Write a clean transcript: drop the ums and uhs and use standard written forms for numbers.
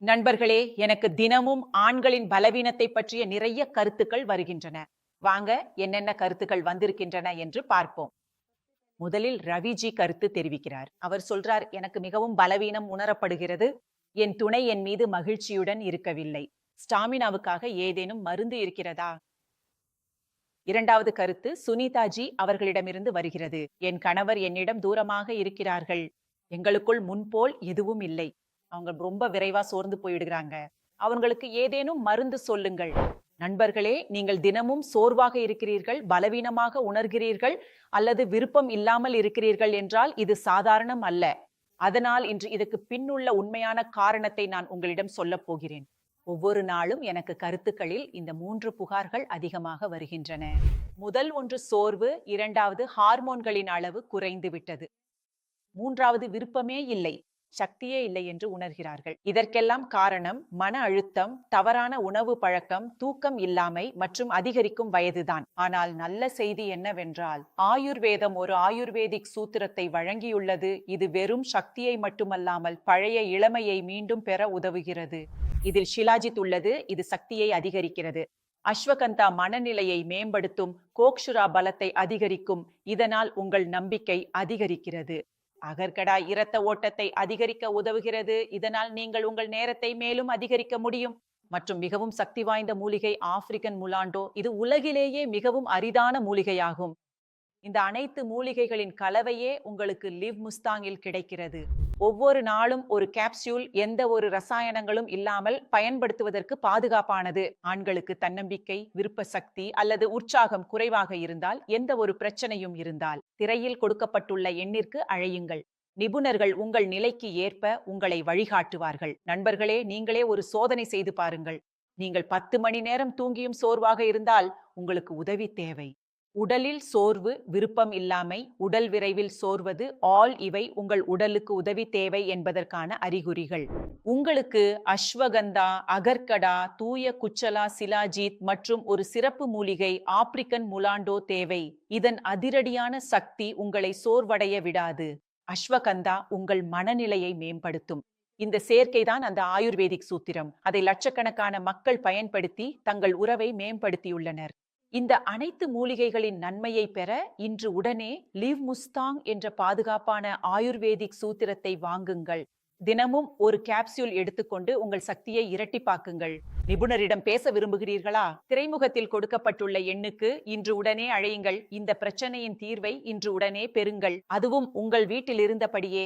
நண்பர்களே, எனக்கு தினமும் ஆண்களின் பலவீனத்தை பற்றிய நிறைய கருத்துக்கள் வருகின்றன. வாங்க, என்னென்ன கருத்துக்கள் வந்திருக்கின்றன என்று பார்ப்போம். முதலில் ரவிஜி கருத்து தெரிவிக்கிறார். அவர் சொல்றார், எனக்கு மிகவும் பலவீனம் உணரப்படுகிறது. என் துணை என் மீது மகிழ்ச்சியுடன் இருக்கவில்லை. ஸ்டாமினாவுக்காக ஏதேனும் மருந்து இருக்கிறதா? இரண்டாவது கருத்து சுனிதாஜி அவர்களிடமிருந்து வருகிறது. என் கணவர் என்னிடம் தூரமாக இருக்கிறார்கள். எங்களுக்குள் முன்போல் எதுவும் இல்லை. அவங்க ரொம்ப விரைவா சோர்ந்து போயிடுகிறாங்க. அவங்களுக்கு ஏதேனும் மருந்து சொல்லுங்கள். நண்பர்களே, நீங்கள் தினமும் சோர்வாக இருக்கிறீர்கள், பலவீனமாக உணர்கிறீர்கள் அல்லது விருப்பம் இல்லாமல் இருக்கிறீர்கள் என்றால் இது சாதாரணம் அல்ல. அதனால் இன்று இதுக்கு பின்னுள்ள உண்மையான காரணத்தை நான் உங்களிடம் சொல்லப் போகிறேன். ஒவ்வொரு நாளும் எனக்கு கருத்துக்களில் இந்த 3 புகார்கள் அதிகமாக வருகின்றன. முதல் ஒன்று சோர்வு, இரண்டாவது ஹார்மோன்களின் அளவு குறைந்து விட்டது, மூன்றாவது விருப்பமே இல்லை, சக்தியே இல்லை என்று உணர்கிறார்கள். இதற்கெல்லாம் காரணம் மன அழுத்தம், தவறான உணவு பழக்கம், தூக்கம் இல்லாமை மற்றும் அதிகரிக்கும் வயதுதான். ஆனால் நல்ல செய்தி என்னவென்றால், ஆயுர்வேதம் ஒரு ஆயுர்வேதிக் சூத்திரத்தை வழங்கியுள்ளது. இது வெறும் சக்தியை மட்டுமல்லாமல் பழைய இளமையை மீண்டும் பெற உதவுகிறது. இதில் ஷிலாஜித் உள்ளது. இது சக்தியை அதிகரிக்கிறது. அஸ்வகந்தா மனநிலையை மேம்படுத்தும். கோக்ஷுரா பலத்தை அதிகரிக்கும். இதனால் உங்கள் நம்பிக்கை அதிகரிக்கிறது. அகர்கடா இரத்த ஓட்டத்தை அதிகரிக்க உதவுகிறது. இதனால் நீங்கள் உங்கள் நேரத்தை மேலும் அதிகரிக்க முடியும். மற்றும் மிகவும் சக்தி வாய்ந்த மூலிகை ஆப்பிரிக்கன் முலாண்டோ. இது உலகிலேயே மிகவும் அரிதான மூலிகையாகும். இந்த அனைத்து மூலிகைகளின் கலவையே உங்களுக்கு லிவ் முஸ்தாங்கில் கிடைக்கிறது. ஒவ்வொரு நாளும் ஒரு கேப்சியூல் எந்த ஒரு ரசாயனங்களும் இல்லாமல் பயன்படுத்துவதற்கு பாதுகாப்பானது. ஆண்களுக்கு தன்னம்பிக்கை, விருப்ப சக்தி அல்லது உற்சாகம் குறைவாக இருந்தால், எந்த ஒரு பிரச்சனையும் இருந்தால் திரையில் கொடுக்கப்பட்டுள்ள எண்ணிற்கு அழையுங்கள். நிபுணர்கள் உங்கள் நிலைக்கு ஏற்ப உங்களை வழிகாட்டுவார்கள். நண்பர்களே, நீங்களே ஒரு சோதனை செய்து பாருங்கள். நீங்கள் 10 மணி நேரம் தூங்கியும் சோர்வாக இருந்தால் உங்களுக்கு உதவி தேவை. உடலில் சோர்வு, விருப்பம் இல்லாமை, உடல் விரைவில் சோர்வது, இவை உங்கள் உடலுக்கு உதவி தேவை என்பதற்கான அறிகுறிகள். உங்களுக்கு அஸ்வகந்தா, அகர்கடா, தூய குச்சலா சிலாஜித் மற்றும் ஒரு சிறப்பு மூலிகை ஆப்பிரிக்கன் முலாண்டோ தேவை. இதன் அதிரடியான சக்தி உங்களை சோர்வடைய விடாது. அஸ்வகந்தா உங்கள் மனநிலையை மேம்படுத்தும். இந்த சேர்க்கைதான் அந்த ஆயுர்வேதிக் சூத்திரம். அதை லட்சக்கணக்கான மக்கள் பயன்படுத்தி தங்கள் உறவை மேம்படுத்தியுள்ளனர். இந்த அனைத்து மூலிகைகளின் நன்மையை பெற இன்று உடனே லிவ் முஸ்தாங் என்ற பாதுகாப்பான ஆயுர்வேதிக் சூத்திரத்தை வாங்குங்கள். தினமும் ஒரு கேப்சியூல் எடுத்துக்கொண்டு உங்கள் சக்தியை இரட்டிப்பாக்குங்கள். நிபுணரிடம் பேச விரும்புகிறீர்களா? திரைமுகத்தில் கொடுக்கப்பட்டுள்ள எண்ணுக்கு இன்று உடனே அழையுங்கள். இந்த பிரச்சனையின் தீர்வை இன்று உடனே பெறுங்கள். அதுவும் உங்கள் வீட்டில் இருந்தபடியே.